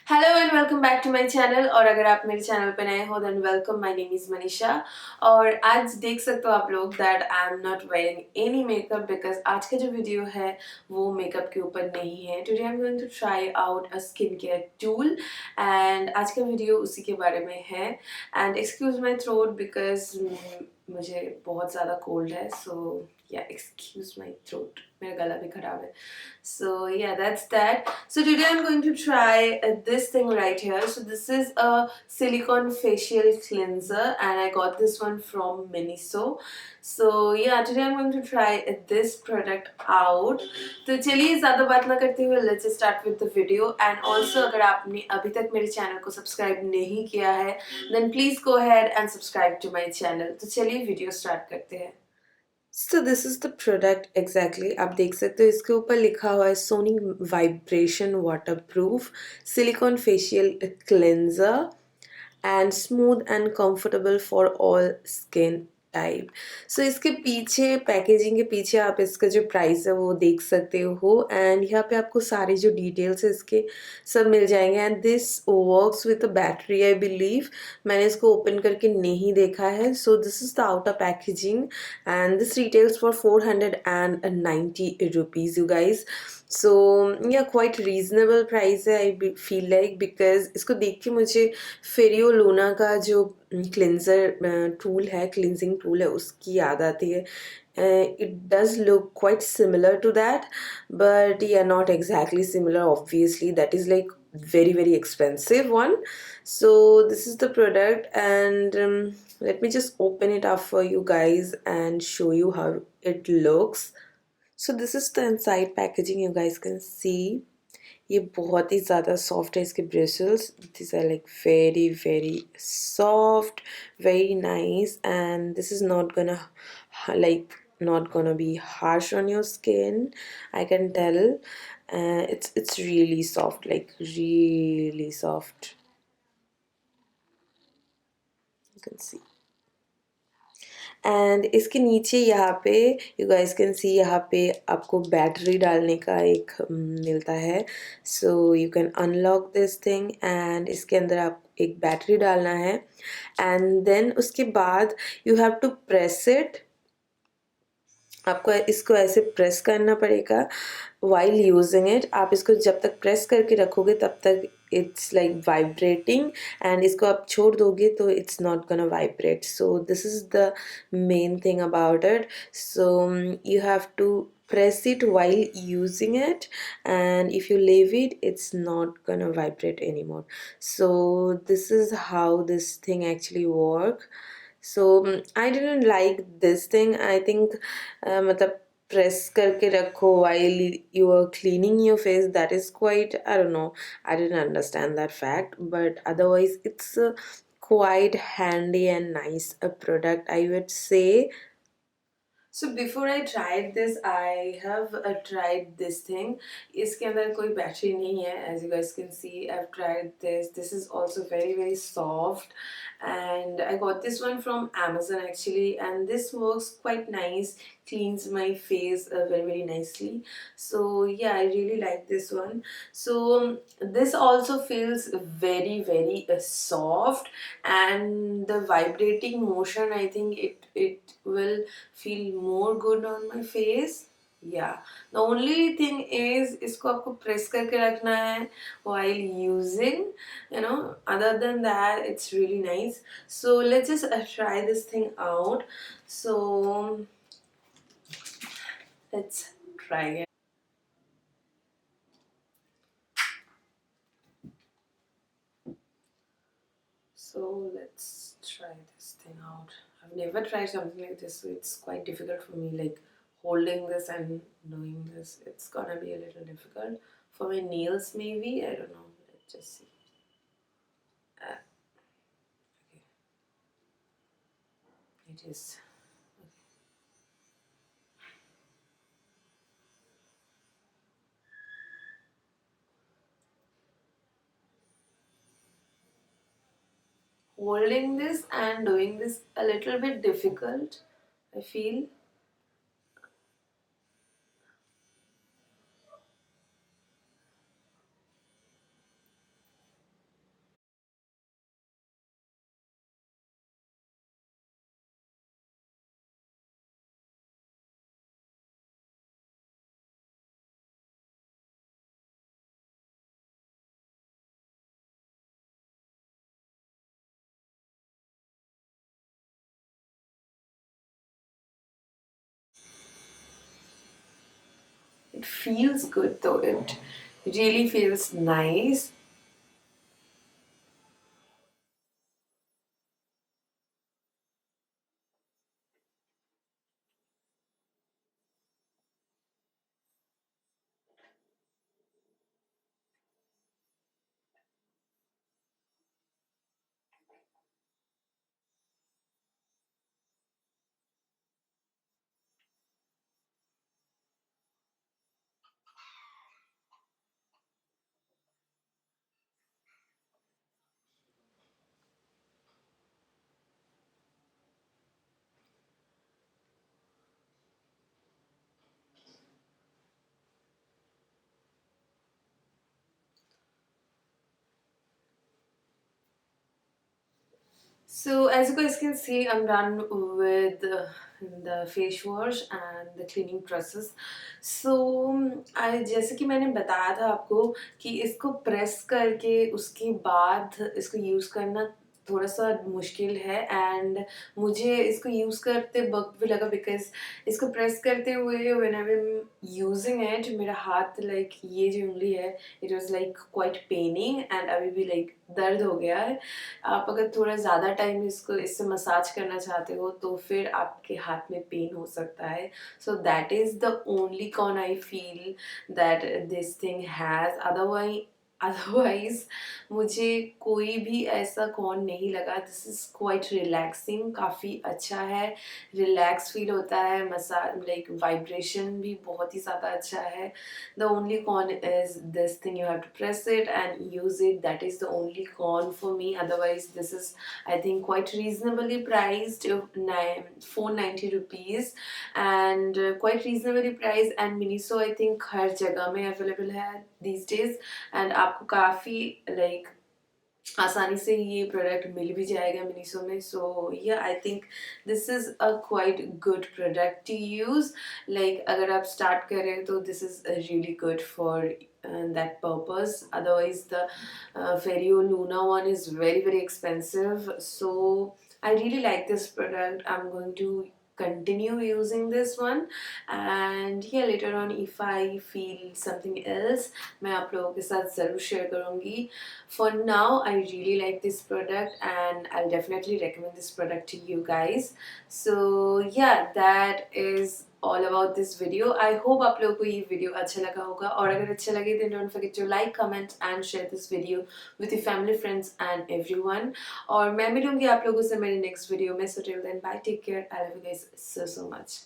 Hello and welcome back to my channel. और अगर आप मेरे चैनल पे नए हो then welcome. My name is Manisha. और आज देख सकते हो आप लोग that I am not wearing any makeup because आज का जो वीडियो है वो मेकअप के ऊपर नहीं है। Today I am going to try out a skin care tool and आज का वीडियो उसी के बारे में है। And excuse my throat because मुझे बहुत ज़्यादा कोल्ड है, सो या एक्सक्यूज माई थ्रोट, मेरा गला भी खराब है। So yeah, that's that. So today I'm going to try this thing right here. So this is a silicone facial cleanser and I got this one from MINISO. So yeah, today I'm going to try this product out. तो चलिए ज़्यादा बात ना करते हुए let's just start with the video. And also अगर आपने अभी तक मेरे चैनल को सब्सक्राइब नहीं किया है then please go ahead and subscribe to my channel. तो चलिए वीडियो स्टार्ट करते हैं। So this is the product exactly. आप देख सकते हो इसके ऊपर लिखा हुआ है Sony vibration waterproof silicone facial cleanser and smooth and comfortable for all skin type. So इसके पीछे पैकेजिंग के पीछे आप इसका जो प्राइस है वो देख सकते हो एंड यहाँ पे आपको सारी जो डिटेल्स है इसके सब मिल जाएंगे। And this works with battery I believe. मैंने इसको ओपन करके नहीं देखा है। So this is the outer packaging and this retails for 490 rupees, you guys. So yeah, quite reasonable price है I feel like, because इसको देख के मुझे फेरियो लूना का जो क्लिनजर टूल है, क्लिनजिंग टूल है, उसकी याद आती है। It does look quite similar to that, but yeah, not exactly similar obviously. That is like very expensive one. So this is the product and let me just open it up for you guys and show you how it looks. So this is the inside packaging, you guys can see. ये बहुत ही ज़्यादा soft है इसके bristles. This are like very soft, very nice and this is not gonna like not gonna be harsh on your skin. I can tell. It's really soft, like really soft. You can see. And इसके नीचे यहाँ पे you guys can see, यहाँ पे आपको battery डालने का एक मिलता है। So you can unlock this thing and इसके अंदर आप एक बैटरी डालना है एंड देन उसके बाद you have to press it. आपको इसको ऐसे प्रेस करना पड़ेगा वाइल यूजिंग इट। आप इसको जब तक प्रेस करके रखोगे तब तक इट्स लाइक वाइब्रेटिंग एंड इसको आप छोड़ दोगे तो it's not gonna vibrate. So this is the main thing about it. So you have to press it while using it, and if you leave it it's not gonna vibrate anymore. So this is how this thing actually work. So I didn't like this thing. I think मतलब press करके रखो while you are cleaning your face, that is quite, I don't know, I didn't understand that fact, but otherwise it's quite handy and nice a product, I would say. So before I tried this, I have tried this thing. इसके अंदर कोई battery नहीं है, as you guys can see. I've tried this. This is also very soft, and I got this one from Amazon actually, and this works quite nice. Cleans my face very nicely. So yeah, I really like this one. So this also feels very soft, and the vibrating motion, I think it will feel more good on my face. Yeah, the only thing is इसको आपको press करके रखना है while using, you know. Other than that it's really nice. So let's just try this thing out. So let's try it. So let's try this thing out. I've never tried something like this, so it's quite difficult for me, like holding this and doing this. It's gonna be a little difficult. For my nails maybe, I don't know. Let's just see. Okay. It is. Holding this and doing this a little bit difficult, I feel. it feels good though. It really feels nice. So as you guys can see, I'm done with the face wash and the cleaning process. So I जैसे कि मैंने बताया था आपको कि इसको press करके उसके बाद इसको यूज़ करना थोड़ा सा मुश्किल है, एंड मुझे इसको यूज़ करते वक्त भी लगा बिकॉज इसको प्रेस करते हुए when I am using it मेरा हाथ लाइक ये जो उंगली है it was like quite paining, and अभी भी लाइक दर्द हो गया है। आप अगर थोड़ा ज़्यादा टाइम इसको इससे मसाज करना चाहते हो तो फिर आपके हाथ में पेन हो सकता है। So that is the only con I feel that this thing has. Otherwise मुझे कोई भी ऐसा कौन नहीं लगा। दिस इज़ क्वाइट रिलैक्सिंग, काफ़ी अच्छा है, रिलैक्स फील होता है, मसाज लाइक वाइब्रेशन भी बहुत ही ज़्यादा अच्छा है। The only con is this thing, you have to press it and use it, that is the only con for me. Otherwise this is I think quite reasonably priced, 490 rupees, and quite reasonably price, and Miniso I think हर जगह में available है these days, and आपको काफ़ी like आसानी से ये product मिल भी जाएगा मिनीसो में। So yeah I think this is a quite good product to use. Like अगर आप स्टार्ट कर रहे हैं तो this is really good for that purpose. Otherwise the Ferio Luna one is very very expensive, so I really like this product. I'm going to continue using this one, and yeah, later on if I feel something else मैं आप लोगों के साथ ज़रूर share करूँगी. For now I really like this product and I'll definitely recommend this product to you guys. So yeah, that is all about this video. I hope आप लोगों को ये वीडियो अच्छा लगा होगा, और अगर अच्छा लगे then don't forget to like, comment and share this video with your family, friends and everyone. और मैं मिलूंगी आप लोगों से मेरे next video में. So till then, bye, take care, I love you guys so much.